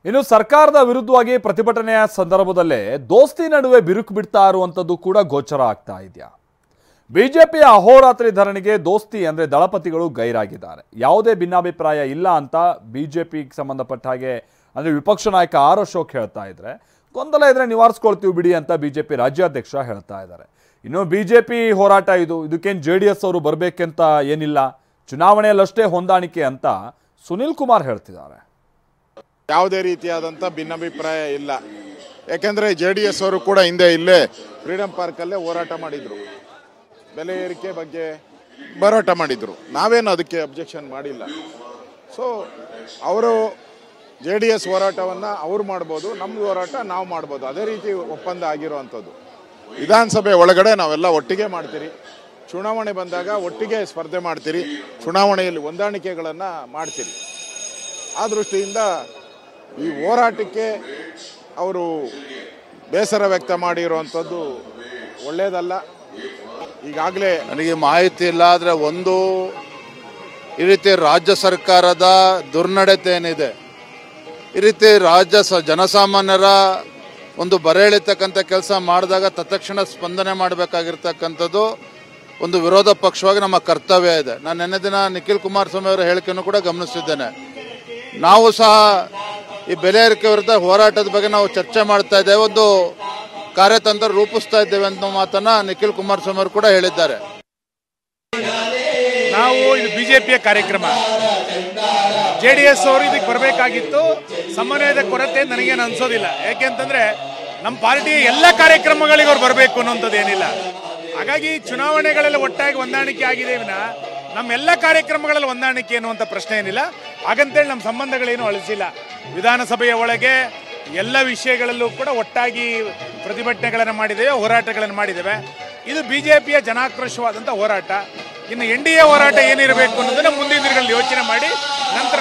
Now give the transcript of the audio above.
ಇನ್ನು ಸರ್ಕಾರದ ವಿರುದ್ಧವಾಗಿ ಪ್ರತಿಭಟನೆಯ ಸಂದರ್ಭದಲ್ಲೇ ದೋಸ್ತಿ ನಡುವೆ ಬಿರುಕು ಬಿಡ್ತಾ ಇರುವಂತದ್ದು ಕೂಡ ಗೋಚರ ಆಗ್ತಾ ಇದೆಯಾ? ಬಿಜೆಪಿಯ ಅಹೋರಾತ್ರಿ ಧರಣಿಗೆ ದೋಸ್ತಿ ಅಂದ್ರೆ ದಳಪತಿಗಳು ಗೈರಾಗಿದ್ದಾರೆ. ಯಾವುದೇ ಭಿನ್ನಾಭಿಪ್ರಾಯ ಇಲ್ಲ ಅಂತ ಬಿಜೆಪಿಗೆ ಸಂಬಂಧಪಟ್ಟ ಹಾಗೆ ಅಂದ್ರೆ ವಿಪಕ್ಷ ನಾಯಕ ಆರ್ ಅಶೋಕ್ ಹೇಳ್ತಾ ಇದ್ರೆ, ಗೊಂದಲ ಇದ್ರೆ ನಿವಾರಿಸ್ಕೊಳ್ತೀವಿ ಬಿಡಿ ಅಂತ ಬಿಜೆಪಿ ರಾಜ್ಯಾಧ್ಯಕ್ಷ ಹೇಳ್ತಾ ಇದ್ದಾರೆ. ಇನ್ನು ಬಿಜೆಪಿ ಹೋರಾಟ ಇದಕ್ಕೇನು JDS ಅವರು ಬರಬೇಕಂತ ಏನಿಲ್ಲ, ಚುನಾವಣೆಯಲ್ಲಷ್ಟೇ ಹೊಂದಾಣಿಕೆ ಅಂತ ಸುನಿಲ್ ಕುಮಾರ್ ಹೇಳ್ತಿದ್ದಾರೆ. ಯಾವುದೇ ರೀತಿಯಾದಂಥ ಭಿನ್ನಾಭಿಪ್ರಾಯ ಇಲ್ಲ. ಯಾಕೆಂದರೆ JDS ಅವರು ಕೂಡ ಹಿಂದೆ ಇಲ್ಲೇ ಫ್ರೀಡಂ ಪಾರ್ಕಲ್ಲೇ ಹೋರಾಟ ಮಾಡಿದರು, ಬೆಲೆ ಏರಿಕೆ ಬಗ್ಗೆ ಹೋರಾಟ ಮಾಡಿದರು. ನಾವೇನು ಅದಕ್ಕೆ ಅಬ್ಜೆಕ್ಷನ್ ಮಾಡಿಲ್ಲ. ಸೊ ಅವರು JDS ಹೋರಾಟವನ್ನು ಅವ್ರು ಮಾಡ್ಬೋದು, ನಮ್ಮದು ಹೋರಾಟ ನಾವು ಮಾಡ್ಬೋದು. ಅದೇ ರೀತಿ ಒಪ್ಪಂದ ಆಗಿರುವಂಥದ್ದು. ವಿಧಾನಸಭೆ ಒಳಗಡೆ ನಾವೆಲ್ಲ ಒಟ್ಟಿಗೆ ಮಾಡ್ತೀರಿ, ಚುನಾವಣೆ ಬಂದಾಗ ಒಟ್ಟಿಗೆ ಸ್ಪರ್ಧೆ ಮಾಡ್ತೀರಿ, ಚುನಾವಣೆಯಲ್ಲಿ ಹೊಂದಾಣಿಕೆಗಳನ್ನು ಮಾಡ್ತೀರಿ. ಆ ದೃಷ್ಟಿಯಿಂದ ಈ ಹೋರಾಟಕ್ಕೆ ಅವರು ಬೇಸರ ವ್ಯಕ್ತ ಮಾಡಿರುವಂಥದ್ದು ಒಳ್ಳೆಯದಲ್ಲ. ಈಗಾಗಲೇ ನನಗೆ ಮಾಹಿತಿ ಇಲ್ಲ, ಆದರೆ ಒಂದು ಈ ರೀತಿ ರಾಜ್ಯ ಸರ್ಕಾರದ ದುರ್ನಡತೆ ಏನಿದೆ, ಈ ರೀತಿ ಜನಸಾಮಾನ್ಯರ ಒಂದು ಬರೆ ಎಳಿತಕ್ಕಂಥ ಕೆಲಸ ಮಾಡಿದಾಗ ತತ್ಕ್ಷಣ ಸ್ಪಂದನೆ ಮಾಡಬೇಕಾಗಿರ್ತಕ್ಕಂಥದ್ದು ಒಂದು ವಿರೋಧ ಪಕ್ಷವಾಗಿ ನಮ್ಮ ಕರ್ತವ್ಯ ಇದೆ. ನಾನು ನಿನ್ನೆ ದಿನ ನಿಖಿಲ್ ಕುಮಾರಸ್ವಾಮಿ ಅವರ ಹೇಳಿಕೆಯನ್ನು ಕೂಡ ಗಮನಿಸಿದ್ದೇನೆ. ನಾವು ಸಹ ಈ ಬೆಲೆ ಏರಿಕೆ ವಿರುದ್ಧ ಹೋರಾಟದ ಬಗ್ಗೆ ನಾವು ಚರ್ಚೆ ಮಾಡ್ತಾ ಇದ್ದೇವೆ, ಒಂದು ಕಾರ್ಯತಂತ್ರ ರೂಪಿಸ್ತಾ ಇದ್ದೇವೆ ಅಂತ ಮಾತನ್ನ ನಿಖಿಲ್ ಕುಮಾರಸ್ವಾಮಿ ಅವರು ಕೂಡ ಹೇಳಿದ್ದಾರೆ. ನಾವು ಇದು ಬಿಜೆಪಿಯ ಕಾರ್ಯಕ್ರಮ, JDS ಅವರು ಇದಕ್ಕೆ ಬರಬೇಕಾಗಿತ್ತು. ಸಮನ್ವಯದ ಕೊರತೆ ನನಗೇನು ಅನ್ಸೋದಿಲ್ಲ. ಯಾಕೆಂತಂದ್ರೆ ನಮ್ಮ ಪಾರ್ಟಿಯ ಎಲ್ಲ ಕಾರ್ಯಕ್ರಮಗಳಿಗೆ ಅವ್ರು ಬರಬೇಕು ಅನ್ನೋಂಥದ್ದು ಏನಿಲ್ಲ. ಹಾಗಾಗಿ ಚುನಾವಣೆಗಳೆಲ್ಲ ಒಟ್ಟಾಗಿ ಹೊಂದಾಣಿಕೆ ಆಗಿದೆ ವಿನ ನಮ್ಮೆಲ್ಲ ಕಾರ್ಯಕ್ರಮಗಳಲ್ಲಿ ಹೊಂದಾಣಿಕೆ ಅನ್ನುವಂಥ ಪ್ರಶ್ನೆ ಏನಿಲ್ಲ. ಹಾಗಂತೇಳಿ ನಮ್ಮ ಸಂಬಂಧಗಳೇನು ಅಳಿಸಿಲ್ಲ. ವಿಧಾನಸಭೆಯ ಒಳಗೆ ಎಲ್ಲ ವಿಷಯಗಳಲ್ಲೂ ಕೂಡ ಒಟ್ಟಾಗಿ ಪ್ರತಿಭಟನೆಗಳನ್ನು ಮಾಡಿದ್ದೇವೆ, ಹೋರಾಟಗಳನ್ನು ಮಾಡಿದ್ದೇವೆ. ಇದು ಬಿಜೆಪಿಯ ಜನಾಕ್ರೋಶವಾದಂಥ ಹೋರಾಟ. ಇನ್ನು NDA ಹೋರಾಟ ಏನಿರಬೇಕು ಅನ್ನೋದನ್ನ ಮುಂದಿನ ದಿನಗಳಲ್ಲಿ ಯೋಚನೆ ಮಾಡಿ ನಂತರ